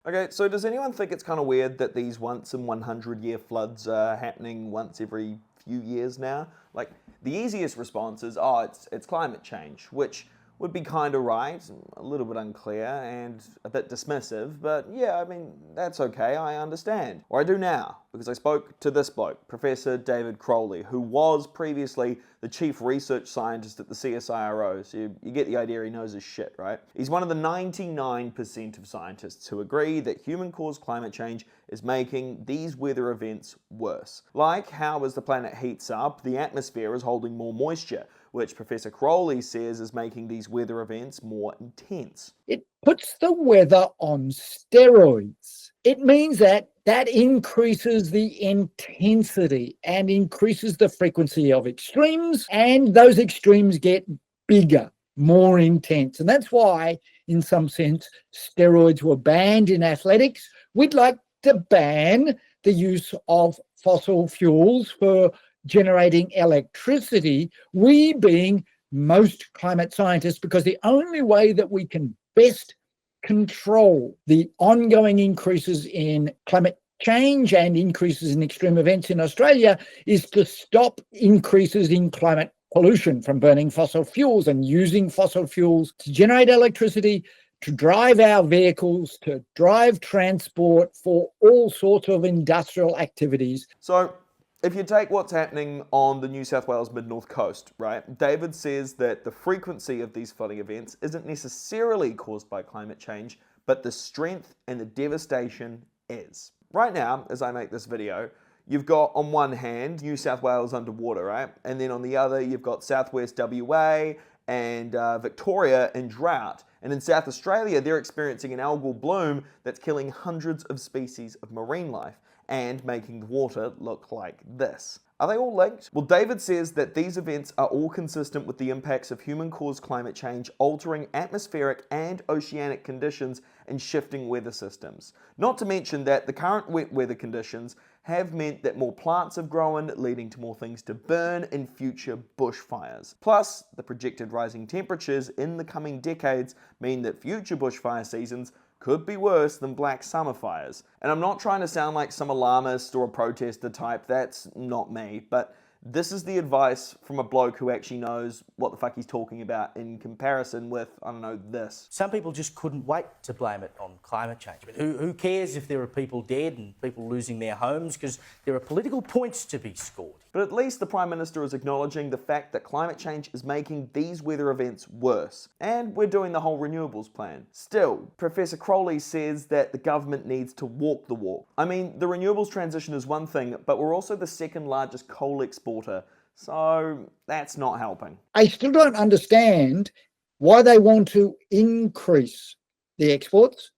Okay, so does anyone think it's kind of weird that these once in 100-year floods are happening once every few years now? Like, the easiest response is, oh, it's climate change, which would be kind of right, a little bit unclear and a bit dismissive, but yeah, I mean, that's okay, I understand. Or I do now, because I spoke to this bloke, Professor David Crowley, who was previously the chief research scientist at the CSIRO, so you get the idea, he knows his shit, right? He's one of the 99% of scientists who agree that human-caused climate change is making these weather events worse. Like how as the planet heats up, the atmosphere is holding more moisture, which Professor Crowley says is making these weather events more intense. It puts the weather on steroids. It means that increases the intensity and increases the frequency of extremes, and those extremes get bigger, more intense. And that's why, in some sense, steroids were banned in athletics. We'd like to ban the use of fossil fuels for generating electricity, we being most climate scientists, because the only way that we can best control the ongoing increases in climate change and increases in extreme events in Australia is to stop increases in climate pollution from burning fossil fuels and using fossil fuels to generate electricity, to drive our vehicles, to drive transport for all sorts of industrial activities. So, if you take what's happening on the New South Wales mid-north coast, right, David says that the frequency of these flooding events isn't necessarily caused by climate change, but the strength and the devastation is. Right now, as I make this video, you've got on one hand New South Wales underwater, right? And then on the other, you've got southwest WA and Victoria in drought. And in South Australia, they're experiencing an algal bloom that's killing hundreds of species of marine life and making the water look like this. Are they all linked? Well, David says that these events are all consistent with the impacts of human-caused climate change altering atmospheric and oceanic conditions and shifting weather systems. Not to mention that the current wet weather conditions have meant that more plants have grown, leading to more things to burn in future bushfires. Plus, the projected rising temperatures in the coming decades mean that future bushfire seasons could be worse than black summer fires. And I'm not trying to sound like some alarmist or a protester type, that's not me, but this is the advice from a bloke who actually knows what the fuck he's talking about in comparison with, I don't know, this. Some people just couldn't wait to blame it on climate change. I mean, who cares if there are people dead and people losing their homes, because there are political points to be scored. But at least the Prime Minister is acknowledging the fact that climate change is making these weather events worse. And we're doing the whole renewables plan. Still, Professor Crowley says that the government needs to walk the walk. I mean, the renewables transition is one thing, but we're also the second largest coal exporter, so that's not helping. I still don't understand why they want to increase the exports,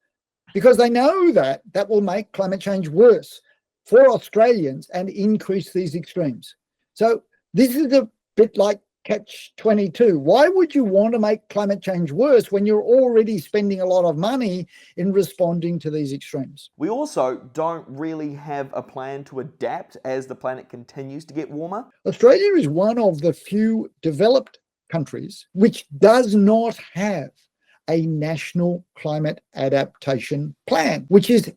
because they know that that will make climate change worse for Australians and increase these extremes. So this is a bit like catch-22. Why would you want to make climate change worse when you're already spending a lot of money in responding to these extremes? We also don't really have a plan to adapt as the planet continues to get warmer. Australia is one of the few developed countries which does not have a national climate adaptation plan, which is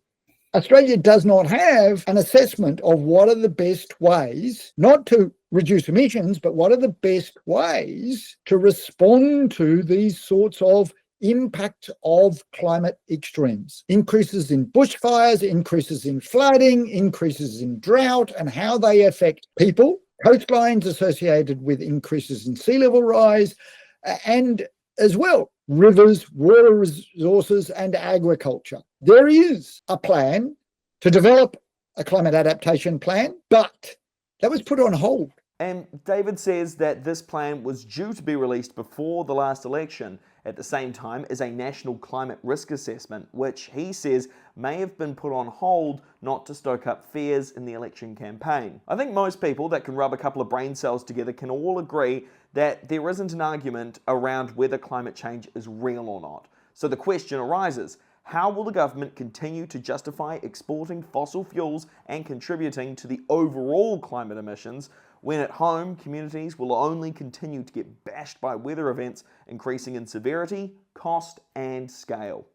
Australia does not have an assessment of what are the best ways, not to reduce emissions, but what are the best ways to respond to these sorts of impact of climate extremes. Increases in bushfires, increases in flooding, increases in drought, and how they affect people, coastlines associated with increases in sea level rise, and as well, rivers, water resources, and agriculture. There is a plan to develop a climate adaptation plan, but that was put on hold. And David says that this plan was due to be released before the last election, at the same time as a national climate risk assessment, which he says may have been put on hold not to stoke up fears in the election campaign. I think most people that can rub a couple of brain cells together can all agree that there isn't an argument around whether climate change is real or not. So the question arises, how will the government continue to justify exporting fossil fuels and contributing to the overall climate emissions when at home communities will only continue to get bashed by weather events increasing in severity, cost, and scale?